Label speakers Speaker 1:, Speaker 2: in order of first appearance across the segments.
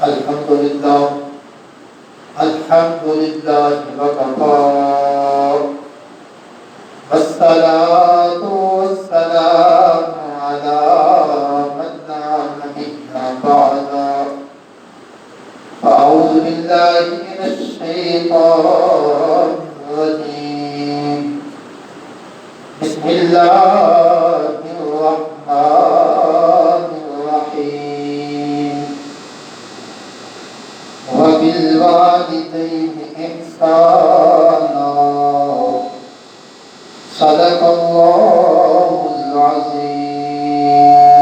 Speaker 1: الحمدللہ وکفا والصلاة والسلام علی من لا نبی بعد اعوذ باللہ من الشیطان الرجیم بسم اللہ الرحمن الرحیم وبالوالدین احسانا صدق اللہ العظیم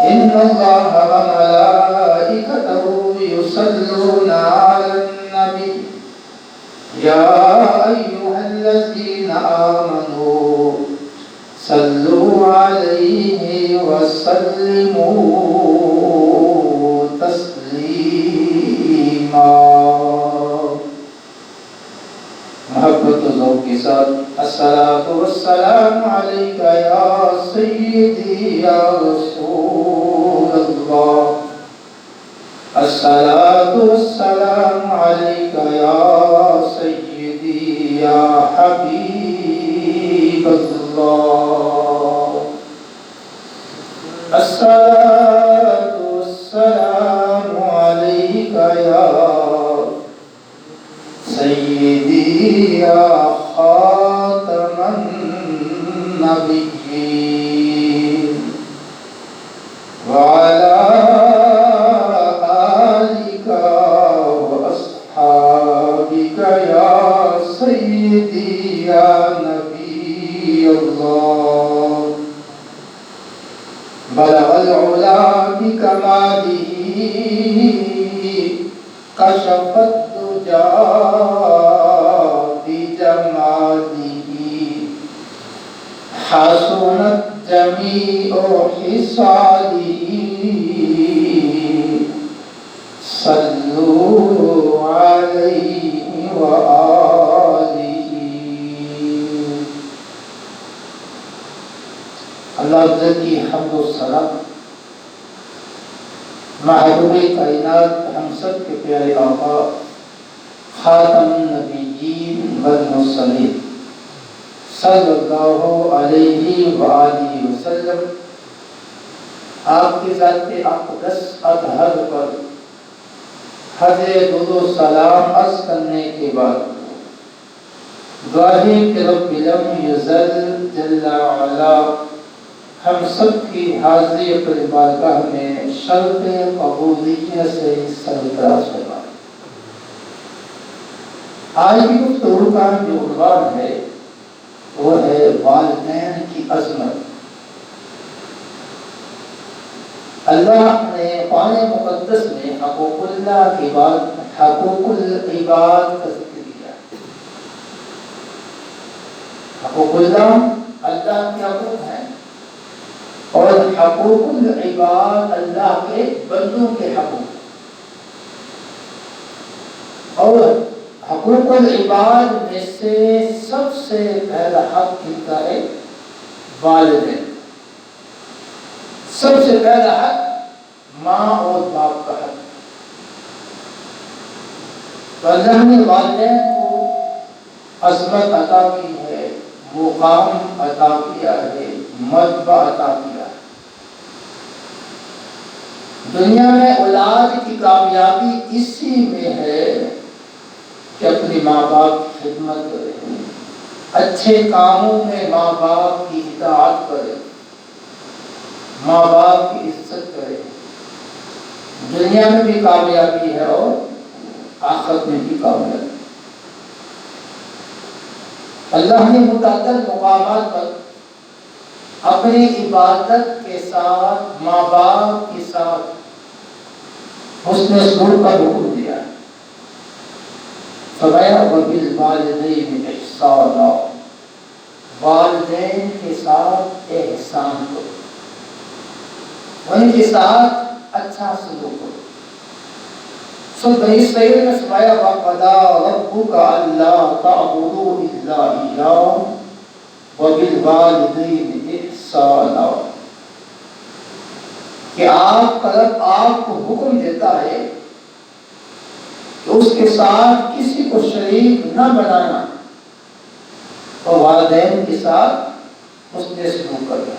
Speaker 1: ان اللہ وملائکتہ یصلون علی النبی یا ایہا الذین آمنوا صلوا علیہ وسلموا تسلیما۔ محبت و ذوق کے ساتھ الصلاۃ والسلام علیک یا سیدی یا رسول اللہ، الصلاۃ والسلام علیک یا سیدی یا حبیب اللہ، الصلاۃ والسلام علیک یا سیدی یا خاتم النبیین وعلی آلک واصحابک یا سیدی یا نبی اللہ، بلغ العلا بکمالہ کشف الدجى بجماله حسنت جميع خصاله صلوا عليه وآله۔ اللہ عزت کی حمد و ثنا محبوب کائنات ہم سب کے پیارے آقا خاتم النبیین والمرسلین صلی اللہ علیہ وآلہ وسلم، آپ کی ذات اقدس اطہر پر حض درود و سلام عرض کرنے کے بعد گواہی کہ رب لم یزل جل وعلا ہم سب کی حاضری پر بارگاہ میں شرط قبولیت سے سرفراز فرمائے۔ آج کی گفتگو کا جو عنوان ہے وہ ہے والدین کی عظمت۔ اللہ نے قرآن مقدس میں حقوق اللہ کے بعد حقوق العباد کا ذکر کیا۔ حقوق اللہ اللہ کے حقوق ہیں اور حقوق العباد اللہ کے بندوں کے حقوق، اور حقوق العباد میں سے سب سے پہلا حق کن کا ہے؟ والدین۔ سب سے پہلا حق ماں اور باپ کا حق۔ تو اللہ نے والدین کو عظمت عطا کی ہے، مقام عطا کیا ہے، مرتبہ عطا کیا ہے۔ دنیا میں اولاد کی کامیابی اسی میں ہے کہ اپنے ماں باپ کی خدمت کرے، اچھے کاموں میں ماں باپ کی اطاعت کرے، ماں باپ کی عزت کرے۔ دنیا میں بھی کامیابی ہے اور آخرت میں بھی کامیابی۔ اللہ نے متعدد مقامات پر اپنی عبادت کے ساتھ ماں باپ کے ساتھ حسن سلوک کا حکم دیا ہے۔ فرمایا وبالوالدین احسانا، والدین کے ساتھ احسان کرو، ان کے ساتھ اچھا سلوک کرو۔ سو بنی اسرائیل نے فرمایا وَقَضَىٰ رَبُّكَ أَلَّا تَعْبُدُوا إِلَّا إِيَّاهُ وَبِالْوَالِدَيْنِ إِحْسَانًا۔ کہ آپ کا رب آپ کو حکم دیتا ہے کہ اس کے ساتھ کسی کو شریک نہ بنانا اور والدین کے ساتھ حسن سلوک کرنا۔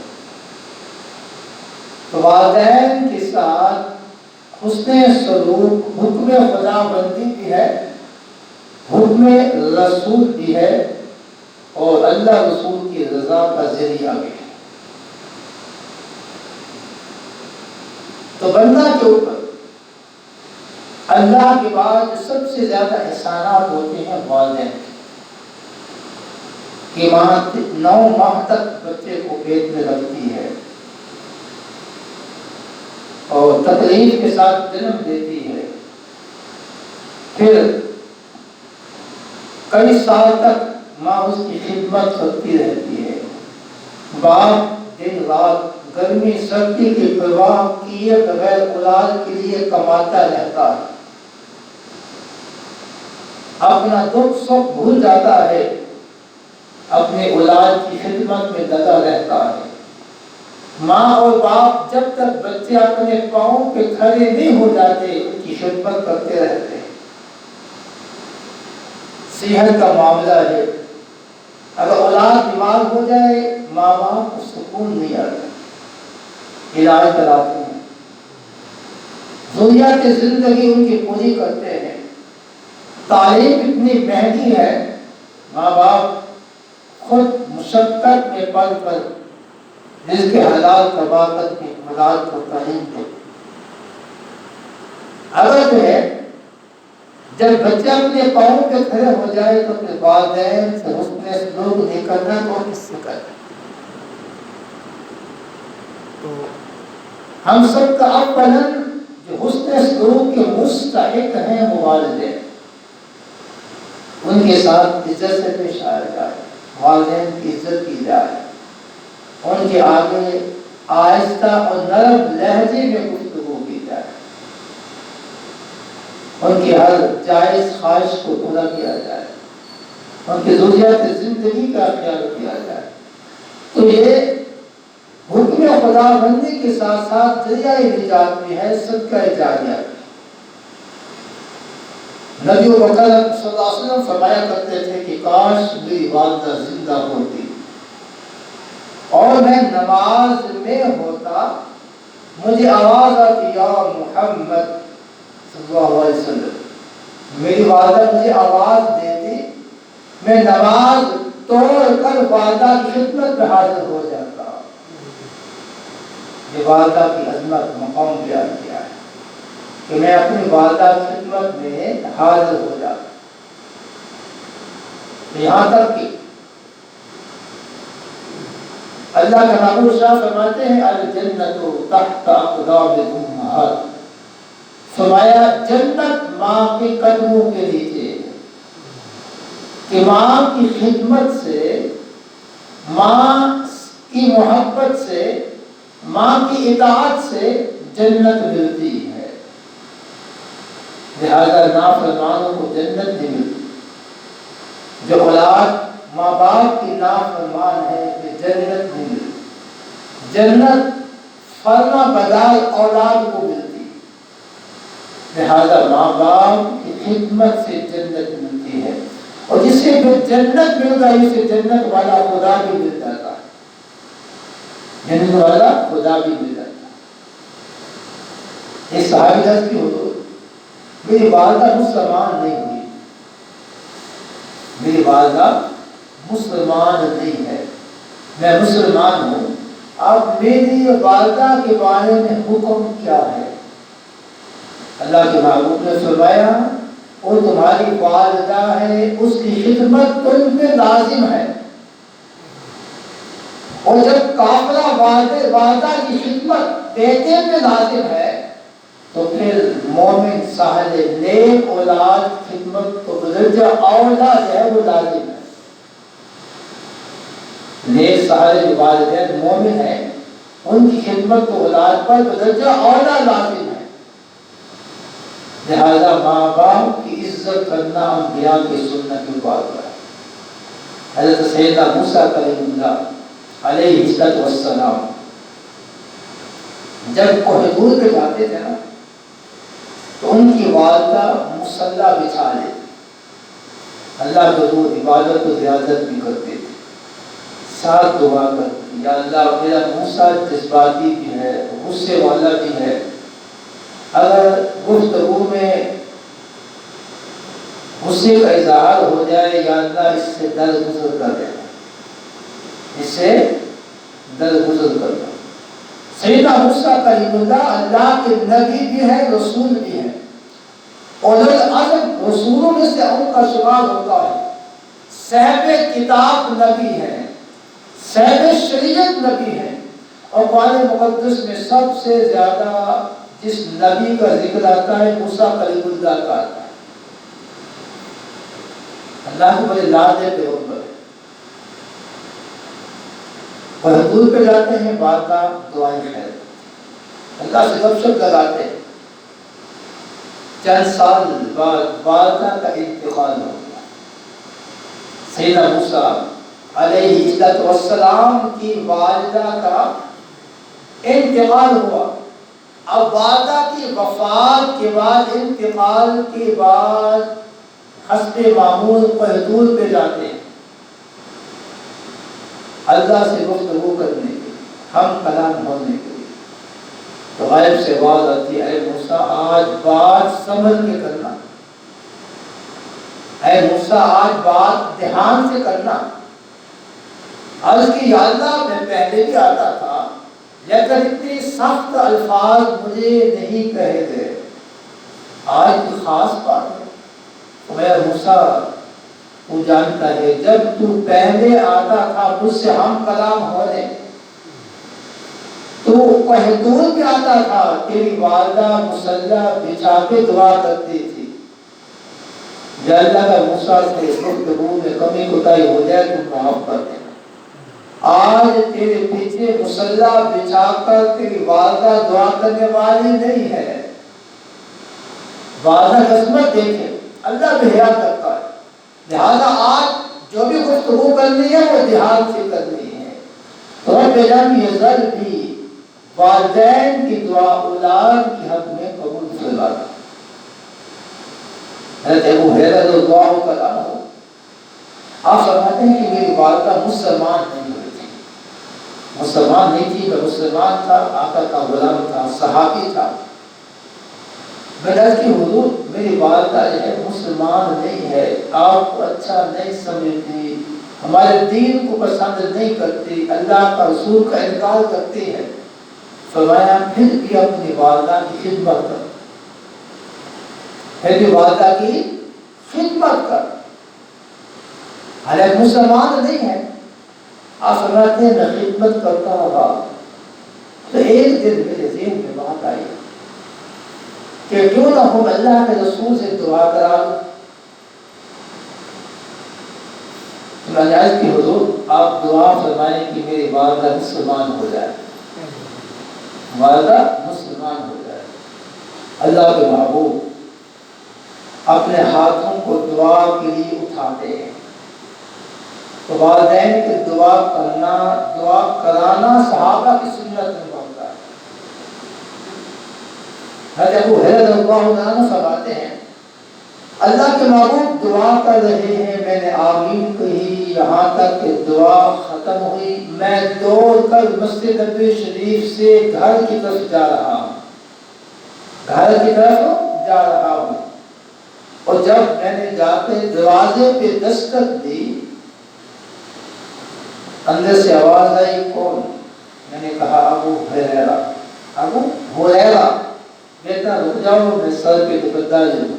Speaker 1: تو والدین کے ساتھ حسن سلوک حکم خدا بندی بھی ہے، حکم رسول بھی ہے، اور اللہ رسول کی رضا کا ذریعہ بھی ہے۔ تو بندہ کے اوپر اللہ کے بعد سب سے زیادہ احسانات ہوتے ہیں والدین کہ ماں 9 ماہ تک بچے کو پیٹ میں رکھتی ہے اور تکلیف کے ساتھ جنم دیتی ہے، پھر کئی سال تک ماں اس کی خدمت کرتی رہتی ہے، باپ دن رات گرمی سردی کی پرواہ کیے بغیر اولاد کے لیے کماتا رہتا ہے، اپنا دکھ سکھ بھول جاتا ہے، اپنے اولاد کی خدمت میں لگا رہتا ہے۔ ماں اور باپ جب تک بچے اپنے پاؤں پہ کھڑے نہیں ہو جاتے ان کی خدمت کرتے رہتے ہیں۔ صحت کا معاملہ ہے، اگر اولاد بیمار ہو جائے ماں باپ کو سکون نہیں آتا، علاج کراتے ہیں، ضروریات زندگی ان کی پوری کرتے ہیں۔ تعلیم اتنی مہنگی ہے، ماں باپ خود مشقت میں پڑھ کر رزق حلال کما کر کے اولاد کو تعلیم دے۔ اگر جو ہے جب بچہ اپنے پاؤں پہ کھڑے ہو جائے تو پھر والدین سے حسن سلوک نہیں کرنا تو کس سے کرنا؟ تو ہم سب کا اولاً جو حسن سلوک کے مستحق ہیں وہ والدین، ان کے ساتھ عزت سے پیش آیا جائے، والدین کی عزت کی جائے، ان کے آگے آہستہ اور نرم لہجے میں گفتگو کی جائے، ان کی ہر جائز خواہش کو پورا کیا جائے، ان کی ضروریات زندگی کا خیال کیا جائے۔ تو یہ حکم خدا بندی کے ساتھ ساتھ ذریعہ نجات میں ہے، صدقہ جاریہ۔ نبی مکرم صلی اللہ علیہ وسلم فرمایا کرتے تھے کہ کاش میری والدہ زندہ ہوتی اور میں نماز میں ہوتا، مجھے آواز آتی یا محمد صلی اللہ علیہ وسلم، میری والدہ مجھے آواز دیتی، میں نماز توڑ کر والدہ کی خدمت میں حاضر ہو جاتا۔ یہ والدہ کی عظمت مقام بیان کیا ہے کہ میں اپنی والدہ کی خدمت میں حاضر ہو جاتا۔ یہاں تک کہ اللہ کا محبوب شاہ فرماتے ہیں الجنت تحت اقدام الامہات، فرمایا جنت ماں کے قدموں کے نیچے، کہ ماں کی خدمت سے، ماں کی محبت سے، ماں کی اطاعت سے جنت ملتی ہے۔ لہذا نافرمانوں کو جنت نہیں ملتی۔ جو اولاد ماں باپ کی نافرمان ہے کہ جنت نہیں ملتی، جنت فرما بردار اولاد کو ملتی۔ لہذا ماں باپ کی خدمت سے جنت ملتی ہے، اور جسے جو جنت مل گئی اسے جنت والا خدا بھی مل جاتا ہے، جنت والا خدا بھی مل جاتا ہے۔ یہ صحابی درس کی حضور میری والدہ مسلمان نہیں ہوئی، میری والدہ مسلمان نہیں ہے، میں مسلمان ہوں، اب میری والدہ کے بارے میں حکم کیا ہے؟ اللہ کے محبوب نے فرمایا وہ تمہاری والدہ ہے، اس کی خدمت تم پہ لازم ہے، اور جب قافلہ والدہ کی خدمت بیٹے پہ لازم ہے تو پھر مومن صاحب نیک اولاد خدمت تو بدرجہ اولا ہے وہ لازم ہے۔ نیک صاحب والدین مومن ہیں، ان کی خدمت تو اولاد پر بدرجہ اولا لازم ہے۔ لہذا ماں باپ کی عزت کرنا انبیاء کی سنت کی بات ہے۔ حضرت سیدنا موسیٰ کلیم اللہ علیہ السلام جب کوہ پہ جاتے تھے نا تو ان کی والدہ مصلی بچھا لیتی، اللہ کے حضور عبادت و زیادت بھی کرتے تھے، ساتھ دعا کرتی، یا اللہ میرا موسیٰ جذباتی بھی ہے، غصے والا بھی ہے، اگر گفتگو میں غصے کا اظہار ہو جائے یا اللہ اس سے درگزر کر دینا، اس سے درگزر کرنا۔ سیدنا موسیٰ کلیم اللہ اللہ کے نبی بھی ہے، رسول بھی ہے، اولو العزم رسولوں میں سے ان کا شمار ہوتا ہے، صاحب کتاب نبی ہے، صاحب شریعت نبی ہے، اور قرآن مقدس میں سب سے زیادہ جس نبی کا ذکر آتا ہے موسیٰ کلیم اللہ کا آتا ہے۔ اللہ کو بڑے لاد ہے پیغمبر ہے، اور حضور پہ جاتے ہیں، والدہ دعائیں خیر، اللہ سے گپ شپ لگاتے ہیں۔ چند سال بعد والدہ کا انتقال ہو گیا، سیدنا موسیٰ علیہ السلام کی والدہ کا انتقال ہوا۔ اب والدہ کی وفات کے بعد، انتقال کے بعد حسب معمول قحطور پہ جاتے ہیں اللہ سے گفتگو کرنے کے لیے، ہم کلام ہونے کے لیے، تو غائب سے آواز آتی ہے، اے موسیٰ آج بات سمجھ کے کرنا، اے موسیٰ آج بات دھیان سے کرنا۔ عرض کی یا اللہ میں پہلے بھی آتا تھا لیکن اتنے سخت الفاظ مجھے نہیں کہے گئے، آج کی خاص بات ہے۔ اے موسیٰ تو جانتا ہے جب تو پہلے آتا تھا مجھ سے ہم کلام ہونے، تو قحطور پہ آتا تھا، تیری والدہ مصلی بچھا کے دعا کرتی تھی، یا اللہ کا موسیٰ سے گفتگو میں کمی کوتاہی ہو جائے تو معاف کر دینا۔ آج تیرے پیچھے مصلی بچھا کر تیری والدہ دعا کرنے والی نہیں ہے، والدہ قسمت دیکھے، اللہ بھی حیا کرتا ہے، لہذا آج جو بھی گفتگو کرنی ہے وہ دھیان سے کرنی ہے۔ رب جان یہ ذل بھی والدین کی دعا اولاد کی حق میں قبول فرماتا۔ حضرت ابو ہریرہ رضی اللہ عنہ ہو، آپ فرماتے ہیں کہ میری والدہ مسلمان نہیں ہوئی تھی، مسلمان نہیں تھی، میں مسلمان تھا، آقا کا غلام تھا، صحابی تھا۔ میں نے عرض کی حضور میری والدہ جو ہے مسلمان نہیں ہے، آپ کو اچھا نہیں سمجھتی، ہمارے دین کو پسند نہیں کرتی، اللہ کا رسول کا انکار کرتی ہے۔ فرمایا پھر بھی اپنی والدہ کی خدمت کر، پھر بھی والدہ کی خدمت کر، حالانکہ مسلمان نہیں ہے۔ آپ فرماتے ہیں میں خدمت کرتا رہا، تو ایک دن میرے ذہن میں بات آئی کہ کیوں نہ ہم اللہ کے رسول سے دعا کرا لوں۔ میں نے عرض کی حضور آپ دعا فرمائیں کہ میری والدہ مسلمان ہو جائے، والدہ مسلمان ہو جائے۔ اللہ کے محبوب اپنے ہاتھوں کو دعا کے لیے اٹھاتے ہیں، تو والدین کی دعا کرنا، دعا کرانا صحابہ کی سنت میں ہوتا ہے۔ حضرت ابو ہریرہ رضی اللہ عنہ فرماتے ہیں اللہ کے محبوب دعا کر رہے ہیں، میں نے آمین کہی، یہاں تک کہ دعا ختم ہوئی، میں دوڑ کر مسجد نبوی شریف سے گھر کی طرف جا رہا ہوں، گھر کی طرف جا رہا ہوں، اور جب میں نے جا کے دروازے پہ دستک دی، اندر سے آواز آئی کون؟ میں نے کہا ابو ہریرہ۔ ابو ہریرہ کہتا رک جاؤ میں سر پہ دوپٹہ لے لوں،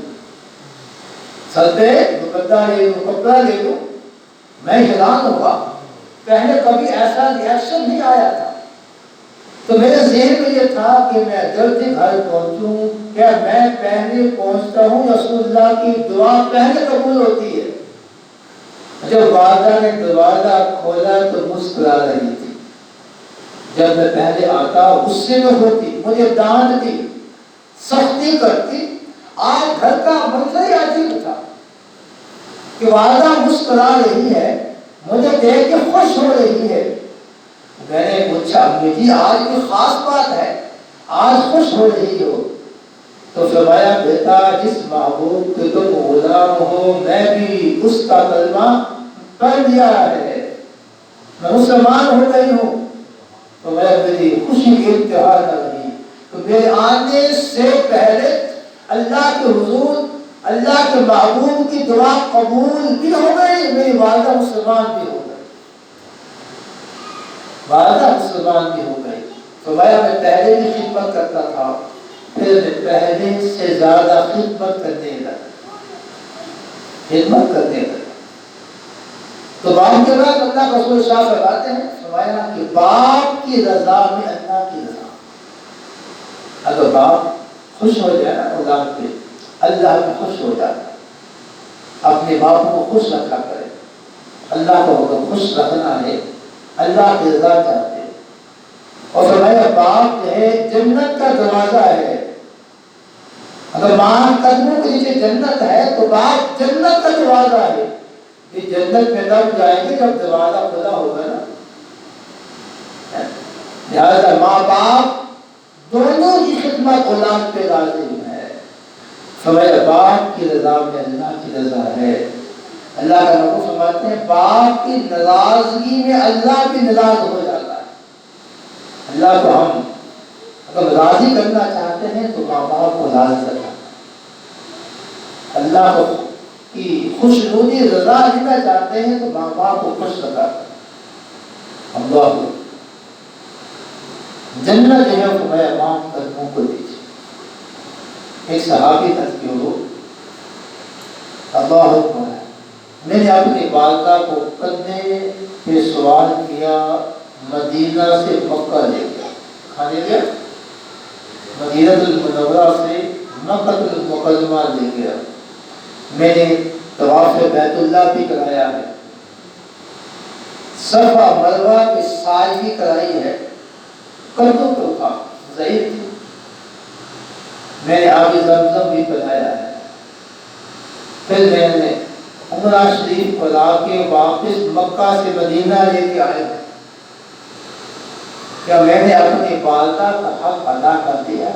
Speaker 1: سر پہ دوپٹہ لے لوں، کپڑا لے لوں۔ میں حیران ہوا، پہلے کبھی ایسا ریاکشن نہیں آیا تھا، تو میرے ذہن میں یہ تھا کہ میں جلدی گھر پہنچوں، کیا میں پہلے پہنچتا ہوں، رسول اللہ کی دعا پہلے قبول ہوتی ہے۔ جب والدہ نے دروازہ کھولا تو مسکرا رہی تھی، جب میں پہلے آتا غصے میں ہوتی، مجھے ڈانٹتی، سختی کرتی۔ آج گھر کا منظر ہی عجیب تھا کہ والدہ مسکرا رہی ہے، مجھے دیکھ کے خوش ہو رہی ہے۔ میں نے پوچھا امی جی آج کوئی خاص بات ہے؟ آج خوش ہو رہی ہو تو فرمایا بیٹا جس محبوب کے تم غلام ہو میں بھی اس کا کلمہ پڑھ لیا ہے، میں مسلمان ہو گئی ہوں، تو میری خوشی کی انتہا نہ رہی۔ تو میرے آنے سے پہلے اللہ کے حضور اللہ کے محبوب کی دعا قبول بھی ہو گئی، میری والدہ مسلمان بھی ہو گئی، والدہ مسلمان بھی ہو گئی۔ تو میں پہلے بھی خدمت کرتا تھا، پھر میں پہلے سے زیادہ خدمت کرنے لگا، خدمت کرنے لگا۔ تو باپ کے بعد اللہ رسول شاہ فرماتے ہیں، فرمایا کہ باپ کی رضا میں اللہ کی رضا۔ اگر باپ خوش ہو جائے نا اولاد پہ، اللہ بھی خوش ہو جاتا ہے۔ اپنے باپ کو خوش رکھا کرے، اللہ کو اگر خوش رکھنا ہے اللہ کی رضا چاہتے ہیں۔ اور فرمایا باپ جو ہے جنت کا دروازہ ہے، اگر ماں قدموں کے نیچے جنت ہے تو باپ جنت کا دروازہ ہے۔ یہ جنت میں تب جائیں گے جب دروازہ کھلا ہوگا نا۔ لہٰذا ماں باپ دونوں کی خدمت اولاد پہ لازم ہے۔ فرمایا باپ کی رضا میں اللہ کی رضا ہے۔ اللہ کا نبی فرماتے ہیں باپ کی ناراضگی میں اللہ بھی ناراض ہو جاتا ہے۔ اللہ کو ہم اگر راضی کرنا چاہتے ہیں تو ماں باپ کو راضی کرنا، اللہ کو کی خوشنودی رضا لینا چاہتے ہیں تو ماں باپ کو خوش رکھا۔ اللہ جنت جو ہے فرمایا ماں قدموں کو دیجیے۔ ایک صحابی تذکر ہو، اللہ اکبر، میں نے اپنی والدہ کو کندھے پہ سوار کیا، مدینہ سے مکہ لے گیا، کھانے گیا، مدینہ المنورہ سے مکہ المکرمہ لے گیا۔ میں نے طواف بیت اللہ بھی کرایا ہے، صفا مروہ کی سعی بھی کرائی ہے، کردوں کو تھا ضعیف تھی، میں نے آب زمزم بھی پلایا ہے۔ پھر میں نے عمرہ شریف پڑھا کے واپس مکہ سے مدینہ لے کے آئے۔ کیا میں نے اپنی والدہ کا حق ادا کر دیا؟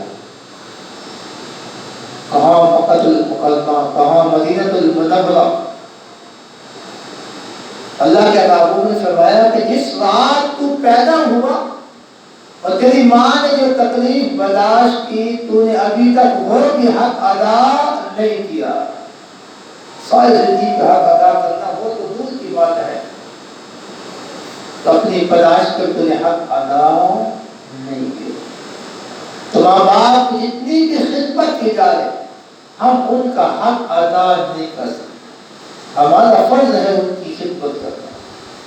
Speaker 1: کہاں مکہ المکرمہ، کہاں مدینہ المنورہ۔ اللہ کے محبوب نے فرمایا کہ جس رات تو پیدا ہوا اور تیری ماں نے جو تکلیف برداشت کی تو نے ابھی تک وہ بھی حق ادا نہیں کیا۔ ساری زندگی کا حق ادا کرنا وہ تو دور کی بات ہے، تو اپنی پیدائش کر تو نے حق ادا نہیں کیا۔ تو ماں باپ کی جتنی بھی خدمت کی جائے ہم ان کا حق ادا نہیں کر سکتے، ہمارا فرض ہے ان کی خدمت کرنا،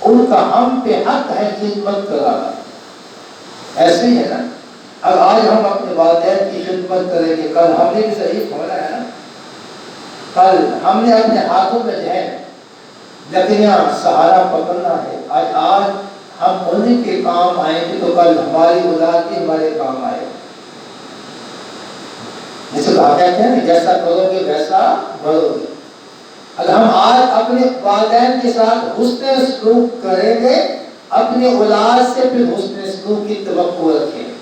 Speaker 1: ان کا ہم پہ حق ہے خدمت کرانا۔ ایسے ہی ہے نا، اب آج ہم اپنے والدین کی خدمت کریں گے، کل ہم نے بھی ضعیف ہونا ہے نا، کل ہم نے اپنے ہاتھوں میں جو ہے لکڑیاں سہارا پکڑنا ہے۔ آج ہم انہیں کے کام آئیں گے تو کل ہماری اولاد بھی ہمارے کام آئے۔ جسے کہا کہتے ہیں جیسا کرو گے ویسا بھرو گے۔ اگر ہم آج اپنے والدین کے ساتھ حسن سلوک کریں گے، اپنے اولاد سے پھر حسن سلوک کی توقع رکھیں گے۔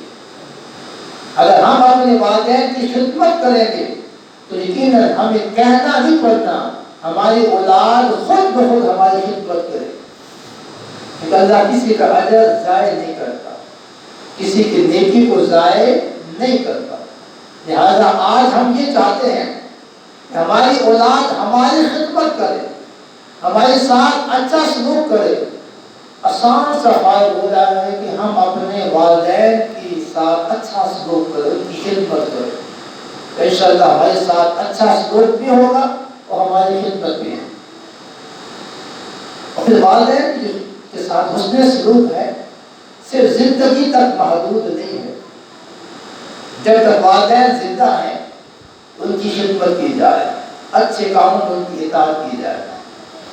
Speaker 1: اگر ہم اپنے والدین کی خدمت کریں گے تو یقیناً ہمیں کہنا نہیں پڑنا، ہماری اولاد خود بخود ہماری خدمت کرے، کیونکہ اللہ کسی کا اجر ضائع نہیں کرتا، کسی کی نیکی کو ضائع نہیں کرتا۔ لہذا آج ہم یہ چاہتے ہیں کہ ہماری اولاد ہماری خدمت کرے، ہمارے ساتھ اچھا سلوک کرے۔ آسان سا فائدہ ہو رہا ہے کہ ہم اپنے والدین کے ساتھ اچھا سلوک کریں، ان کی خدمت کریں، انشاءاللہ ہمارے ساتھ اچھا سلوک بھی ہوگا اور ہماری خدمت بھی ہے۔ اور پھر والدین کے ساتھ حسن سلوک ہے صرف زندگی تک محدود نہیں ہے، جب تک والدین زندہ ہیں ان کی خدمت کی جائے، اچھے کاموں میں ان کی اطاعت کی جائے۔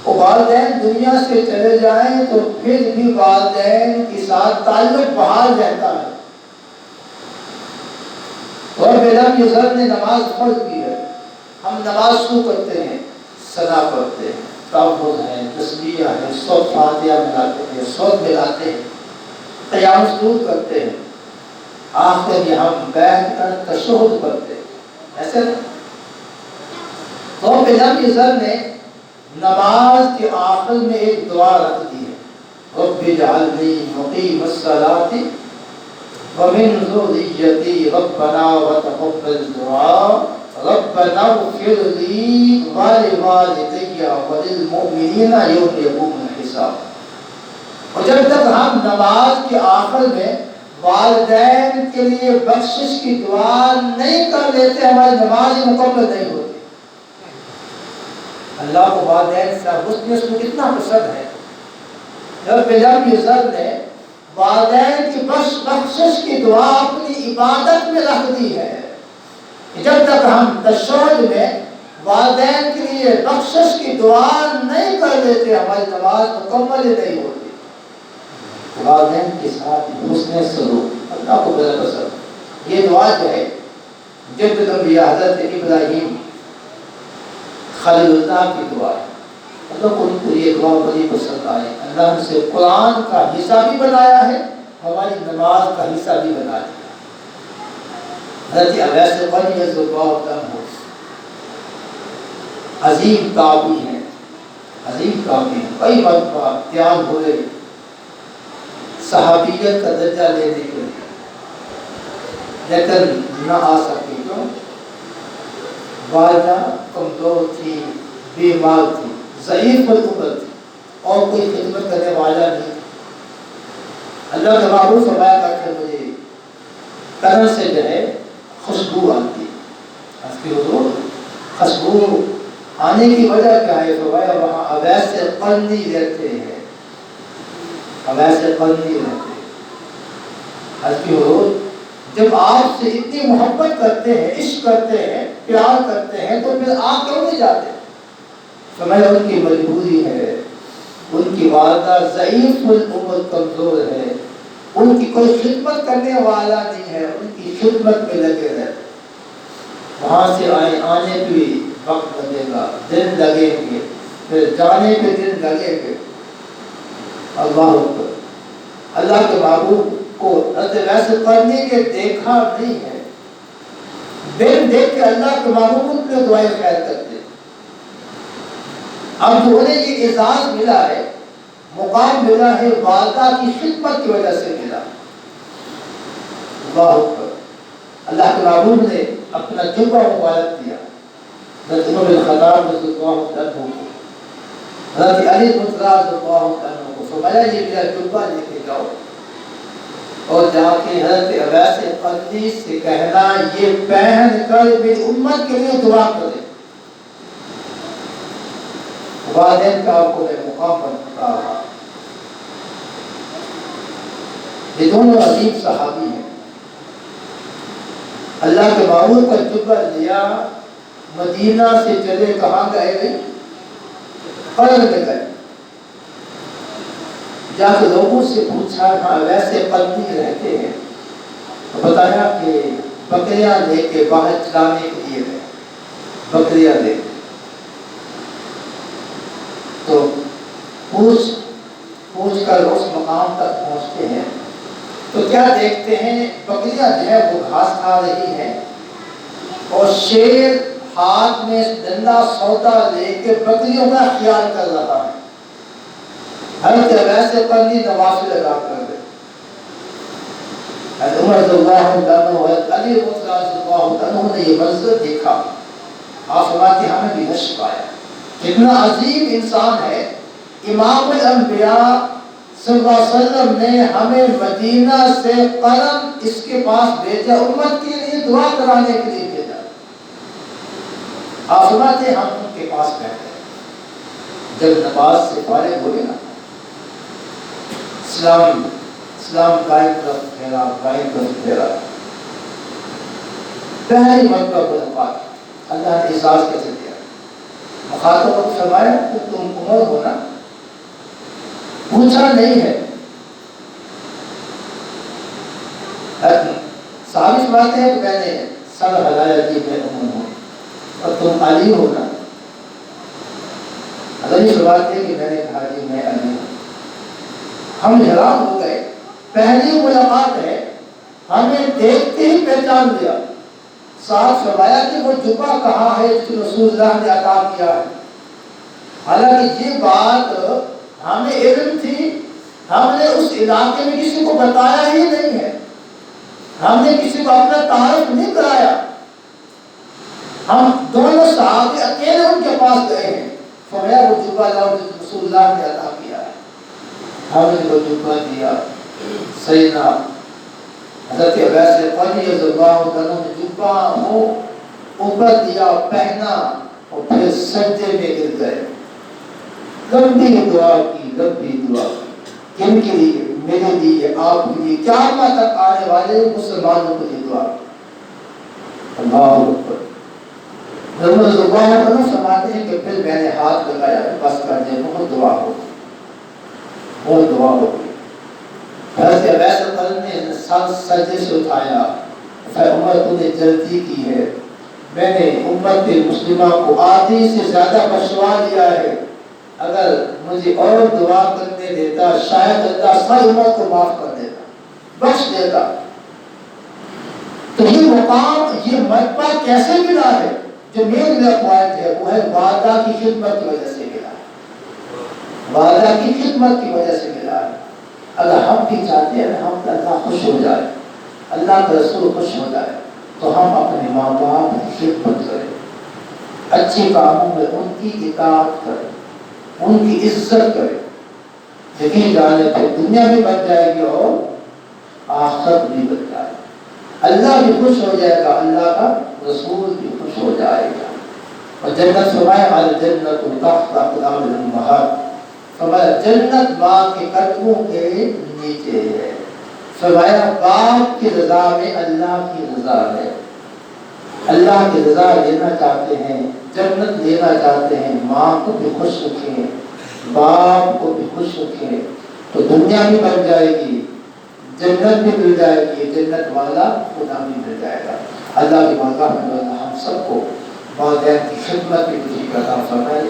Speaker 1: اور والدین دنیا سے چلے جائیں تو پھر بھی والدین کے ساتھ تعلق بحال رہتا ہے۔ اور بیدم یزر نے نماز فرض کی ہے، ہم نماز شروع کرتے ہیں، ثنا پڑھتے ہیں، تحفظ ہے، تسبیح ہے، صوت فاتحہ ملاتے ہیں، صوت ملاتے ہیں، قیام سجود کرتے ہیں، آخر میں ہم بیٹھ کر تشہد پڑھتے ہیں، ایسے نا؟ تو پیغمبر ذر نے نماز کے آخر میں ایک دعا رکھ دی ہے، رب اجعلنی مقیم الصلاۃ ومن ذریتی ربنا وتقبل دعاء ربنا اغفر لی ولوالدی وللمؤمنین یوم یقوم الحساب۔ اور جب تک ہم نماز کے آخر میں والدین کے لیے بخشش کی دعا نہیں کر لیتے، ہماری نماز مکمل نہیں ہوتی۔ اللہ کو والدین سے حسن اس کو کتنا پسند ہے۔ جب پیغمبر ذر نے والدین کی بخشش کی دعا اپنی عبادت میں رکھ دی ہے، جب تک ہم تشہد میں والدین کے لیے بخشش کی دعا نہیں کر لیتے، ہماری نماز مکمل ہی نہیں ہوتی۔ والدین کے ساتھ حسن سلوک اللہ کو بڑا پسند۔ یہ دعا جو ہے جب حضرت ابراہیم خلیل اللہ کی دعا ہے، اللہ کو ان کو یہ دعا بڑی پسند آئی۔ اللہ ہم سے قرآن کا حصہ بھی بنایا ہے، ہماری نماز کا حصہ بھی بنا دیا۔ حضرت اویس قرنی رضی اللہ عنہ عظیم تابعی ہیں، عظیم تابعی ہیں، کئی مرتبہ تیار ہوئے صحابیت کا درجہ لینے کے لیے، لیکن نہ آ سکے۔ کیوں؟ والدہ کمزور تھی، بیمار تھی، ضعیف العمر تھی، اور کوئی خدمت کرنے والا نہیں۔ اللہ کے محبوب فرمایا کرتے مجھے قدم سے جو ہے خوشبو آتی ہے، اس کی حضور خوشبو آنے کی وجہ کیا ہے؟ فرمایا وہاں اویس قرنی رہتے ہیں، اویس قرنی رہتے ہیں۔ اس کی حضور جب آپ سے اتنی محبت کرتے ہیں، عشق کرتے ہیں، پیار کرتے ہیں، تو پھر آپ کیوں نہیں جاتے؟ فرمایا ان کی مجبوری ہے، ان کی والدہ ضعیف العمر کمزور ہے، ان کی کوئی خدمت کرنے والا نہیں ہے، ان کی خدمت میں لگے رہتے، وہاں سے آنے پہ وقت لگے گا، دن لگیں گے، پھر جانے پہ دن لگیں گے۔ اللہ اکبر۔ اللہ کے محبوب کو حضرت ویسے قرنی کے دیکھا نہیں ہے، دن دیکھ کے اللہ کے محبوب ان میں دعائیں خیر کرتے۔ اب جو انہیں یہ اعزاز ملا ہے، مقام ملا ہے، والدہ کی خدمت کی وجہ سے ملا۔ اللہ اکبر۔ اللہ کے محبوب نے اپنا جبہ مبارک دیا حضرت عمر بن خطاب رضی اللہ عنہ کو، حضرت علی رضی اللہ عنہ کو، فرمایا یہ میرا جبہ لے کے جاؤ اور جا کے حضرت اویس قرنی سے کہنا یہ پہن کر میری امت کے لیے دعا کرے۔ والدین کا آپ کو میں مقام پر بتا رہا۔ یہ دونوں عظیم صحابی ہیں، اللہ کے محبوب کا جبہ لیا، مدینہ سے چلے کہاں گئے گئے؟ قرن میں گئے، جا کے لوگوں سے پوچھا کہاں ویسے قرنی رہتے ہیں، تو بتایا کہ بکریاں لے کے باہر چلانے کے لیے گئے، بکریاں لے کے۔ تو پوچھ کر اس مقام تک پہنچتے ہیں تو کیا دیکھتے ہیں؟ بکریاں جو ہے وہ گھاس کھا رہی ہیں، اور شیر ہاتھ میں ڈنڈا سوتا لے کے بکریوں کا خیال کر رہا ہے۔ حضرت اویس قرنی نوافل ادا کر رہے، حضرت عمر رضی اللہ عنہ، حضرت علی رضی اللہ عنہ نے یہ منظر دیکھا، آپ فرماتے ہیں ہمیں بھی اشک آیا۔ کتنا عظیم انسان ہے، امام الانبیاء صلی اللہ علیہ وسلم نے ہمیں مدینہ سے قرن اس کے پاس بھیجا، امت کے لیے دعا کرانے کے لیے بھیجا۔ آپ فرماتے ہیں ہم ان کے پاس بیٹھے، جب نماز سے فارغ ہوئے نا، اسلام دائیں طرف پھیرا، بائیں طرف پھیرا، پہلی مرتبہ ملاقات، اللہ نے اعزاز کیسے دیا؟ مخاطب کو فرمایا کہ تم عمر ہو نا؟ پوچھا نہیں ہے، صحابی فرماتے ہیں کہ میں نے سر ہلایا کہ میں عمر ہوں، اور تم علی ہو نا؟ علی فرماتے ہیں کہ میں نے کہا کہ میں علی ہوں۔ ہم حیران ہو گئے، پہلی ملاقات ہے، ہمیں دیکھتے ہی پہچان لیا. ساتھ فرمایا کہ وہ جبہ کہاں ہے جو رسول اللہ نے عطا کیا ہے. حالانکہ یہ بات ہمیں علم تھی، ہم نے اس علاقے میں کسی کو بتایا ہی نہیں ہے، ہم نے کسی کو اپنا تعارف نہیں کرایا. ہم دونوں صحابی اکیلے ان کے پاس گئے ہیں. فرمایا وہ جبہ لاؤ جو رسول اللہ نے عطا کیا ہے. ہم نے وہ جبہ دیا. سیدنا حضرت عبیس رضی اللہ عنہ نے جبہ ہو اوپر دیا، پہنا اور پھر سجدے میں گر گئے. لمبی دعا کی، لمبی دعا کی. کن کے لیے؟ میرے لیے، آپ کے لیے، قیامت تک آنے والے مسلمانوں کے لیے دعا. اللہ اکبر. حضرت زبان عنہ فرماتے ہیں کہ پھر میں نے ہاتھ لگایا، بس کر دے، بہت دعا ہو، بہت دعا ہو گئی. حضرت عبیس نے سر سجدے سے اٹھایا. پھر عمر تو نے جلدی کی ہے، میں نے امت مسلمہ کو آدھی سے زیادہ بخشوا دیا ہے، اگر مجھے اور دعا کرنے دیتا شاید اللہ ساری امت کو معاف کر دیتا، بخش دیتا. تو یہ مقام، یہ مرتبہ کیسے ملا ہے؟ جو میرا پوائنٹ ہے وہ ہے والدہ کی خدمت کی وجہ سے ملا ہے. والدہ کی خدمت کی وجہ سے ملا ہے. اگر ہم بھی چاہتے ہیں ہم اللہ خوش ہو جائے، اللہ کا رسول خوش ہو جائے، تو ہم اپنے ماں باپ کی خدمت کریں، اچھے کاموں میں ان کی اطاعت کریں، ان کی عزت کریں. یقین جانے پہ دنیا بھی بن جائے گی اور آخرت بھی بن جائے گی. اللہ بھی خوش ہو جائے گا، اللہ کا رسول بھی خوش ہو جائے گا. اور جنت فرمایا الجنت تحت اقدام الامہات، فرمایا جنت ماں کے قدموں کے نیچے ہے. فرمایا باپ کی رضا میں اللہ کی رضا ہے. اللہ کی رضا لینا چاہتے ہیں، جنت لینا چاہتے ہیں، ماں کو بھی خوش رکھیں، باپ کو بھی خوش رکھیں، تو دنیا بھی بن جائے گی، جنت بھی مل جائے گی، جنت والا خدا بھی مل جائے گا. اللہ کی بارگاہ میں ہم سب کو والدین کی خدمت کی توفیق عطا فرمائے.